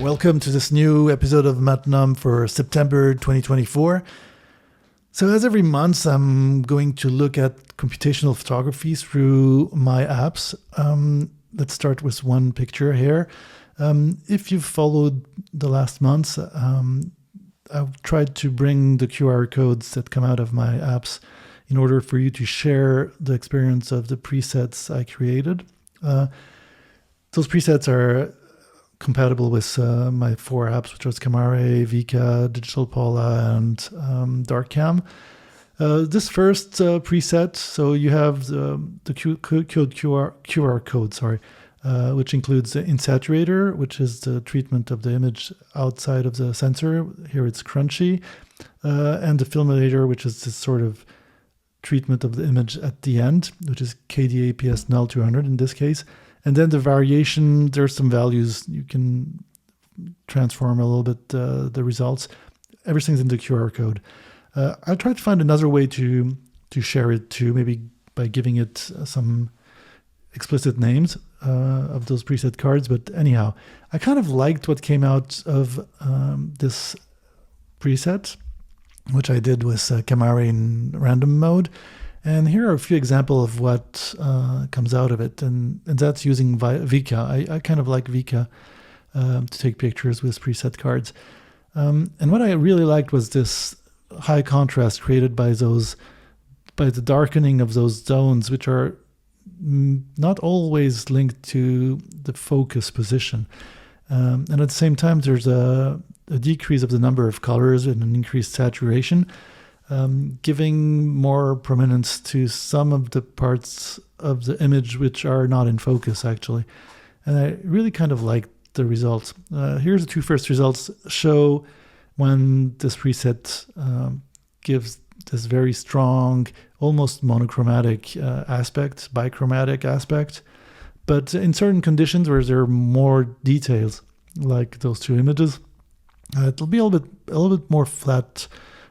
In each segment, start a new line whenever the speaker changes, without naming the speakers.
Welcome to this new episode of Matum for September 2024. So as every month, I'm going to look at computational photography through my apps. Let's start with one picture here. If you've followed the last months, I've tried to bring the QR codes that come out of my apps in order for you to share the experience of the presets I created. Those presets are compatible with my four apps, which was Kamar, Vika, Digital Paula, and darkening. This first preset, so you have the QR code, which includes the Insaturator, which is the treatment of the image outside of the sensor. Here it's crunchy. And the Filmlator, which is this sort of treatment of the image at the end, which is KDAPS null 200 in this case. And then the variation, there's some values. You can transform a little bit the results. Everything's in the QR code. I'll try to find another way to share it too, maybe by giving it some explicit names of those preset cards. But anyhow, I kind of liked what came out of this preset, which I did with Kamar in random mode. And here are a few examples of what comes out of it, and that's using Vika. I kind of like Vika to take pictures with preset cards. And what I really liked was this high contrast created by the darkening of those zones, which are not always linked to the focus position. And at the same time, there's a decrease of the number of colors and an increased saturation. Giving more prominence to some of the parts of the image which are not in focus, actually. And I really kind of liked the results. Here's the two first results show when this preset gives this very strong, almost monochromatic aspect, bichromatic aspect. But in certain conditions where there are more details, like those two images, it'll be a little bit more flat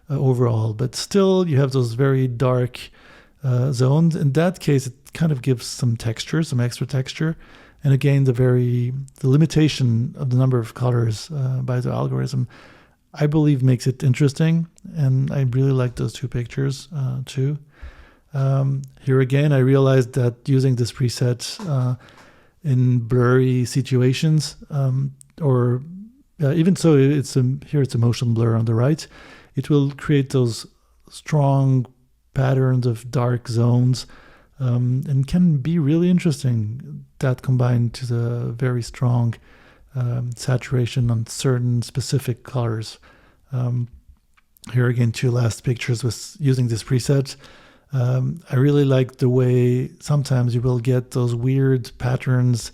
overall, but still you have those very dark zones. In that case, it kind of gives some texture, some extra texture. And again, the limitation of the number of colors by the algorithm, I believe, makes it interesting. And I really like those two pictures too. Here again, I realized that using this preset in blurry situations, even so, here it's a motion blur on the right. It will create those strong patterns of dark zones and can be really interesting, that combined to the very strong saturation on certain specific colors. Here again, two last pictures with using this preset. I really like the way sometimes you will get those weird patterns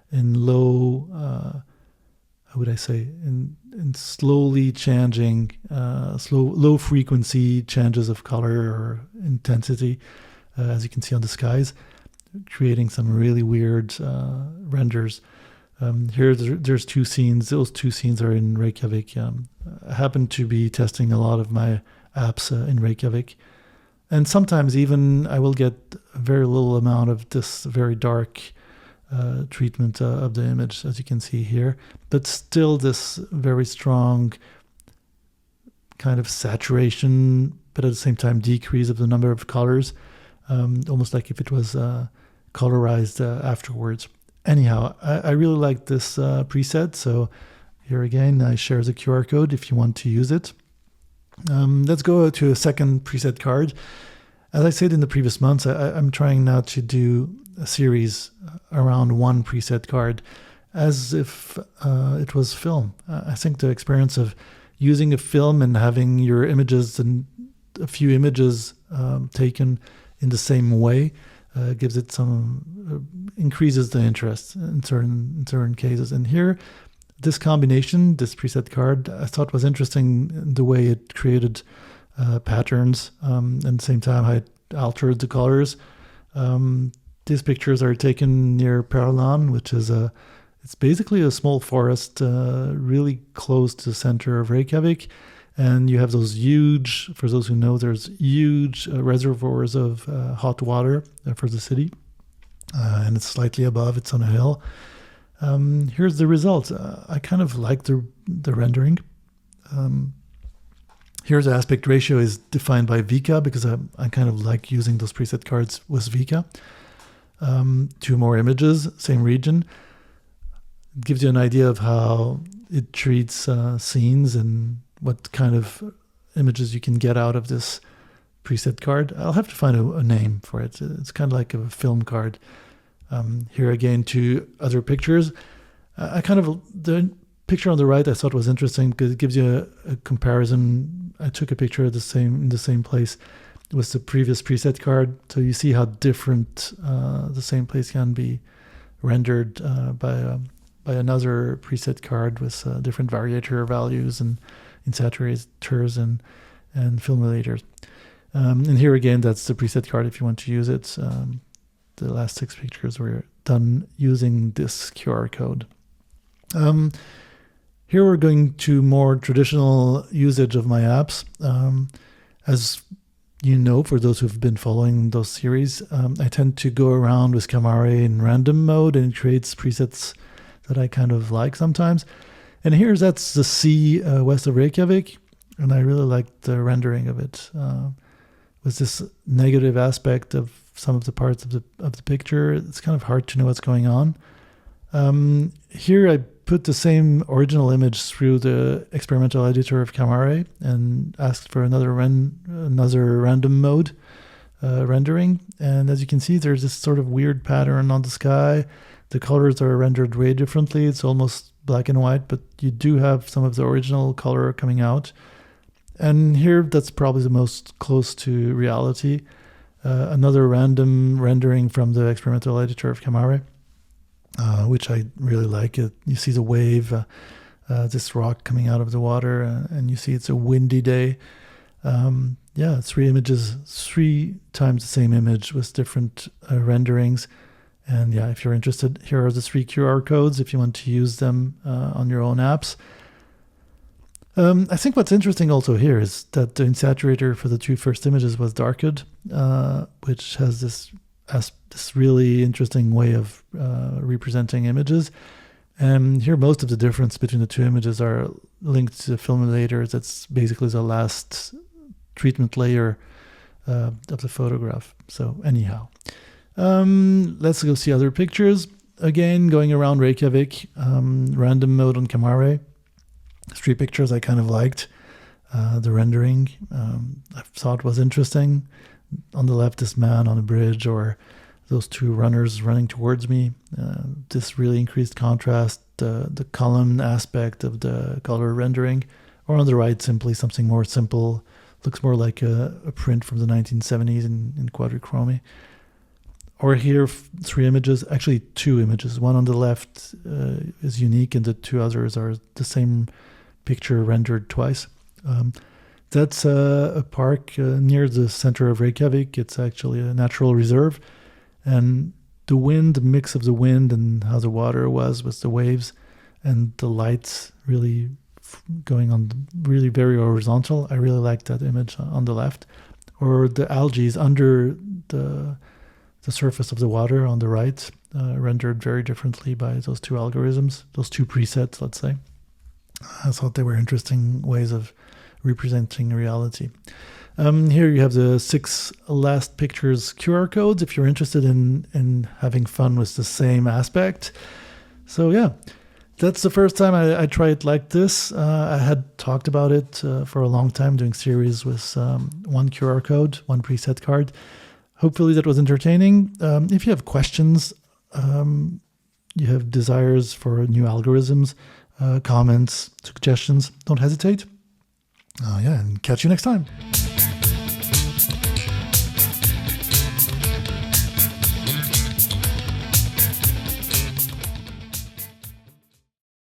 in low, how would I say, in slowly changing, low frequency changes of color or intensity, as you can see on the skies, creating some really weird renders. Here there's two scenes. Those two scenes are in Reykjavik. I happen to be testing a lot of my apps in Reykjavik. And sometimes even I will get a very little amount of this very dark treatment of the image, as you can see here, but still this very strong kind of saturation, but at the same time decrease of the number of colors, almost like if it was colorized afterwards. Anyhow, I really like this preset, so here again I share the QR code if you want to use it. Let's go to a second preset card. As I said in the previous months, I'm trying now to do a series around one preset card as if it was film. I think the experience of using a film and having your images and a few images taken in the same way gives it increases the interest in certain cases. And here, this combination, this preset card, I thought was interesting in the way it created patterns, and at the same time I altered the colors. These pictures are taken near Paula, which is it's basically a small forest really close to the center of Reykjavik. And you have those huge, for those who know, there's huge reservoirs of hot water for the city. And it's slightly above, it's on a hill. Here's the result. I kind of like the rendering. Here's the aspect ratio is defined by Vika because I kind of like using those preset cards with Vika. 2 more images, same region. It gives you an idea of how it treats scenes and what kind of images you can get out of this preset card. I'll have to find a name for it. It's kind of like a film card. Here again, 2 other pictures. The picture on the right I thought was interesting because it gives you a comparison. I took a picture in the same place with the previous preset card, so you see how different the same place can be rendered by another preset card with different variator values and insaturators and filmlators. And here again, that's the preset card if you want to use it. The last 6 pictures were done using this QR code. Here we're going to more traditional usage of my apps. As you know, for those who've been following those series, I tend to go around with Kamar in random mode, and it creates presets that I kind of like sometimes. And that's the sea west of Reykjavik, and I really like the rendering of it. With this negative aspect of some of the parts of the picture, it's kind of hard to know what's going on. Here I put the same original image through the experimental editor of Kamar and asked for another random mode rendering. And as you can see, there's this sort of weird pattern on the sky. The colors are rendered way differently. It's almost black and white, but you do have some of the original color coming out. And here, that's probably the most close to reality. Another random rendering from the experimental editor of Kamar, which I really like. You see the wave, this rock coming out of the water, and you see it's a windy day. 3 images, 3 times the same image with different renderings. And if you're interested, here are the 3 QR codes if you want to use them on your own apps. I think what's interesting also here is that the Insaturator for the 2 first images was darkened, which has this really interesting way of representing images. And here most of the difference between the 2 images are linked to Filmlator. That's basically the last treatment layer of the photograph. So anyhow, let's go see other pictures. Again, going around Reykjavik, random mode on Kamar. 3 pictures I kind of liked. The rendering I thought was interesting. On the left, this man on a bridge, or those 2 runners running towards me. This really increased contrast, the column aspect of the color rendering. Or on the right, simply something more simple. Looks more like a print from the 1970s in quadrichromy. Or here, 3 images, actually 2 images. One on the left is unique, and the 2 others are the same picture rendered twice. That's a park near the center of Reykjavik. It's actually a natural reserve. And the mix of the wind and how the water was with the waves and the lights really going on really very horizontal. I really like that image on the left. Or the algae under the surface of the water on the right, rendered very differently by those 2 algorithms, those 2 presets, let's say. I thought they were interesting ways of representing reality. Here you have the 6 last pictures QR codes if you're interested in having fun with the same aspect. So that's the first time I try it like this. I had talked about it for a long time, doing series with 1 QR code, 1 preset card. Hopefully that was entertaining. If you have questions, you have desires for new algorithms, comments, suggestions, don't hesitate. And catch you next time.